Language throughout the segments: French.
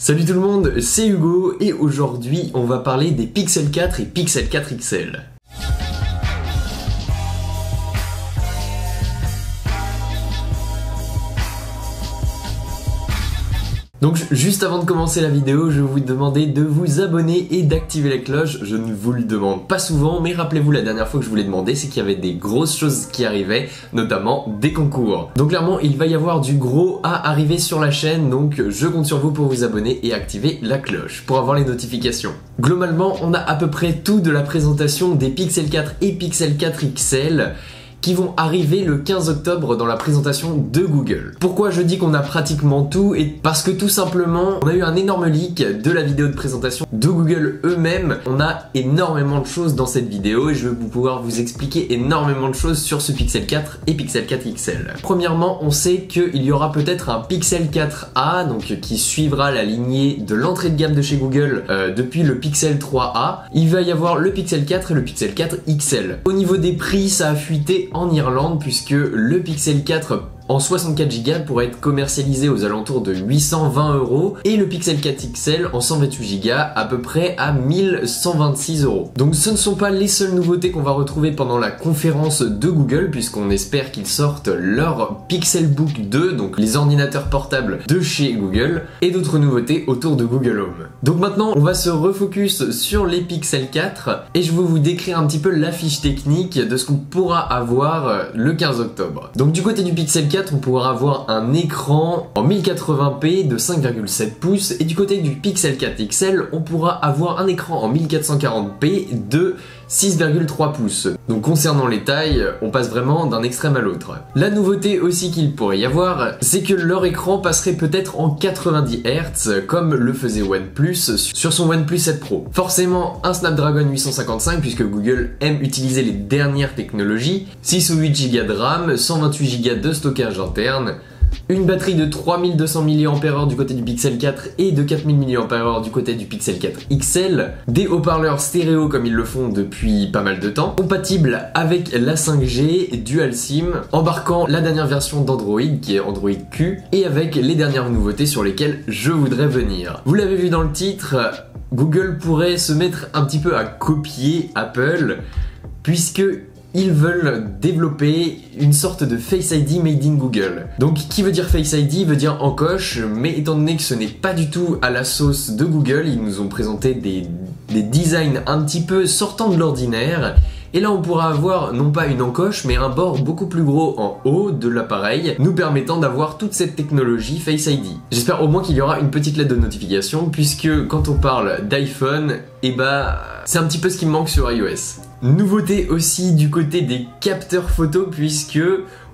Salut tout le monde, c'est Hugo et aujourd'hui on va parler des Pixel 4 et Pixel 4 XL. Donc juste avant de commencer la vidéo, je vais vous demander de vous abonner et d'activer la cloche. Je ne vous le demande pas souvent, mais rappelez-vous la dernière fois que je vous l'ai demandé, c'est qu'il y avait des grosses choses qui arrivaient, notamment des concours. Donc clairement, il va y avoir du gros à arriver sur la chaîne, donc je compte sur vous pour vous abonner et activer la cloche pour avoir les notifications. Globalement, on a à peu près tout de la présentation des Pixel 4 et Pixel 4 XL qui vont arriver le 15 octobre dans la présentation de Google. Pourquoi je dis qu'on a pratiquement tout? Et parce que tout simplement, on a eu un énorme leak de la vidéo de présentation de Google eux-mêmes. On a énormément de choses dans cette vidéo et je vais pouvoir vous expliquer énormément de choses sur ce Pixel 4 et Pixel 4 XL. Premièrement, on sait qu'il y aura peut-être un Pixel 4a, donc qui suivra la lignée de l'entrée de gamme de chez Google depuis le Pixel 3a. Il va y avoir le Pixel 4 et le Pixel 4 XL. Au niveau des prix, ça a fuité en Irlande puisque le Pixel 4 en 64 Go pourrait être commercialisé aux alentours de 820 € et le Pixel 4 XL en 128 Go à peu près à 1126 €. Donc ce ne sont pas les seules nouveautés qu'on va retrouver pendant la conférence de Google puisqu'on espère qu'ils sortent leur Pixelbook 2, donc les ordinateurs portables de chez Google, et d'autres nouveautés autour de Google Home. Donc maintenant on va se refocus sur les Pixel 4 et je vais vous décrire un petit peu la fiche technique de ce qu'on pourra avoir le 15 octobre. Donc du côté du Pixel 4, on pourra avoir un écran en 1080p de 5,7 pouces et du côté du Pixel 4 XL, on pourra avoir un écran en 1440p de 6,3 pouces. Donc concernant les tailles, on passe vraiment d'un extrême à l'autre. La nouveauté aussi qu'il pourrait y avoir, c'est que leur écran passerait peut-être en 90 Hz comme le faisait OnePlus sur son OnePlus 7 Pro. Forcément un Snapdragon 855 puisque Google aime utiliser les dernières technologies, 6 ou 8 Go de RAM, 128 Go de stockage interne, une batterie de 3200 mAh du côté du Pixel 4 et de 4000 mAh du côté du Pixel 4 XL, des haut-parleurs stéréo comme ils le font depuis pas mal de temps, compatible avec la 5G Dual SIM, embarquant la dernière version d'Android qui est Android Q et avec les dernières nouveautés sur lesquelles je voudrais venir. Vous l'avez vu dans le titre, Google pourrait se mettre un petit peu à copier Apple puisque ils veulent développer une sorte de Face ID made in Google. Donc qui veut dire Face ID veut dire encoche, mais étant donné que ce n'est pas du tout à la sauce de Google, ils nous ont présenté des designs un petit peu sortant de l'ordinaire. Et là on pourra avoir non pas une encoche mais un bord beaucoup plus gros en haut de l'appareil, nous permettant d'avoir toute cette technologie Face ID. J'espère au moins qu'il y aura une petite lettre de notification puisque quand on parle d'iPhone, c'est un petit peu ce qui me manque sur iOS. Nouveauté aussi du côté des capteurs photo puisque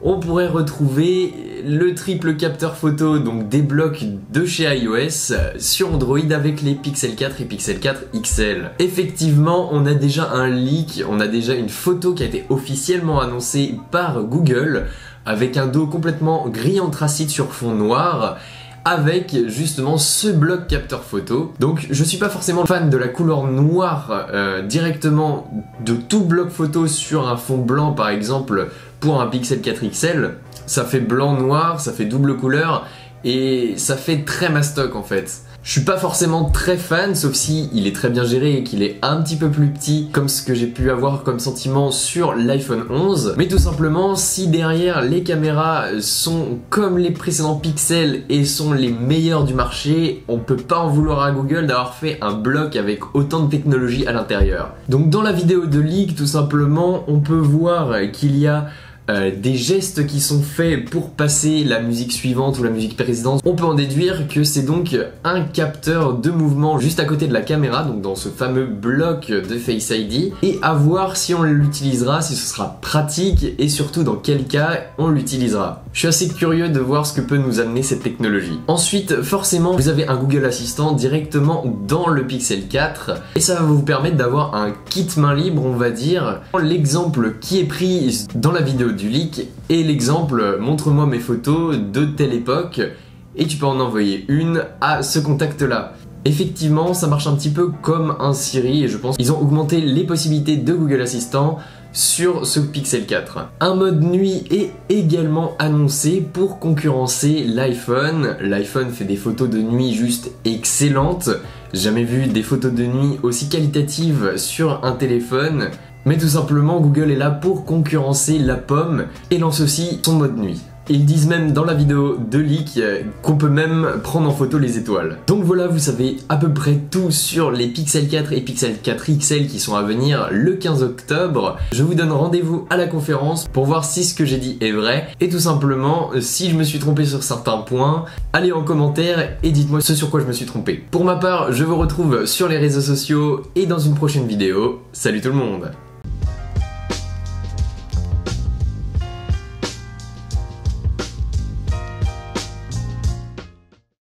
on pourrait retrouver le triple capteur photo, donc des blocs de chez iOS sur Android avec les Pixel 4 et Pixel 4 XL. Effectivement, on a déjà un leak, on a déjà une photo qui a été officiellement annoncée par Google avec un dos complètement gris anthracite sur fond noir, avec justement ce bloc capteur photo. Donc je suis pas forcément fan de la couleur noire directement de tout bloc photo sur un fond blanc par exemple pour un Pixel 4 XL. Ça fait blanc-noir, ça fait double couleur et ça fait très mastoc en fait. Je suis pas forcément très fan, sauf si il est très bien géré et qu'il est un petit peu plus petit, comme ce que j'ai pu avoir comme sentiment sur l'iPhone 11. Mais tout simplement, si derrière les caméras sont comme les précédents Pixel et sont les meilleurs du marché, on peut pas en vouloir à Google d'avoir fait un bloc avec autant de technologie à l'intérieur. Donc dans la vidéo de leak, tout simplement, on peut voir qu'il y a des gestes qui sont faits pour passer la musique suivante ou la musique précédente. On peut en déduire que c'est donc un capteur de mouvement juste à côté de la caméra, donc dans ce fameux bloc de Face ID, et à voir si on l'utilisera, si ce sera pratique et surtout dans quel cas on l'utilisera. Je suis assez curieux de voir ce que peut nous amener cette technologie. Ensuite, forcément, vous avez un Google Assistant directement dans le Pixel 4 et ça va vous permettre d'avoir un kit main libre, on va dire. L'exemple qui est pris dans la vidéo du leak et l'exemple montre-moi mes photos de telle époque et tu peux en envoyer une à ce contact là. Effectivement ça marche un petit peu comme un Siri et je pense qu'ils ont augmenté les possibilités de Google Assistant sur ce Pixel 4. Un mode nuit est également annoncé pour concurrencer l'iPhone. L'iPhone fait des photos de nuit juste excellentes. Jamais vu des photos de nuit aussi qualitatives sur un téléphone. Mais tout simplement, Google est là pour concurrencer la pomme et lance aussi son mode nuit. Ils disent même dans la vidéo de leak qu'on peut même prendre en photo les étoiles. Donc voilà, vous savez à peu près tout sur les Pixel 4 et Pixel 4 XL qui sont à venir le 15 octobre. Je vous donne rendez-vous à la conférence pour voir si ce que j'ai dit est vrai. Et tout simplement, si je me suis trompé sur certains points, allez en commentaire et dites-moi ce sur quoi je me suis trompé. Pour ma part, je vous retrouve sur les réseaux sociaux et dans une prochaine vidéo. Salut tout le monde!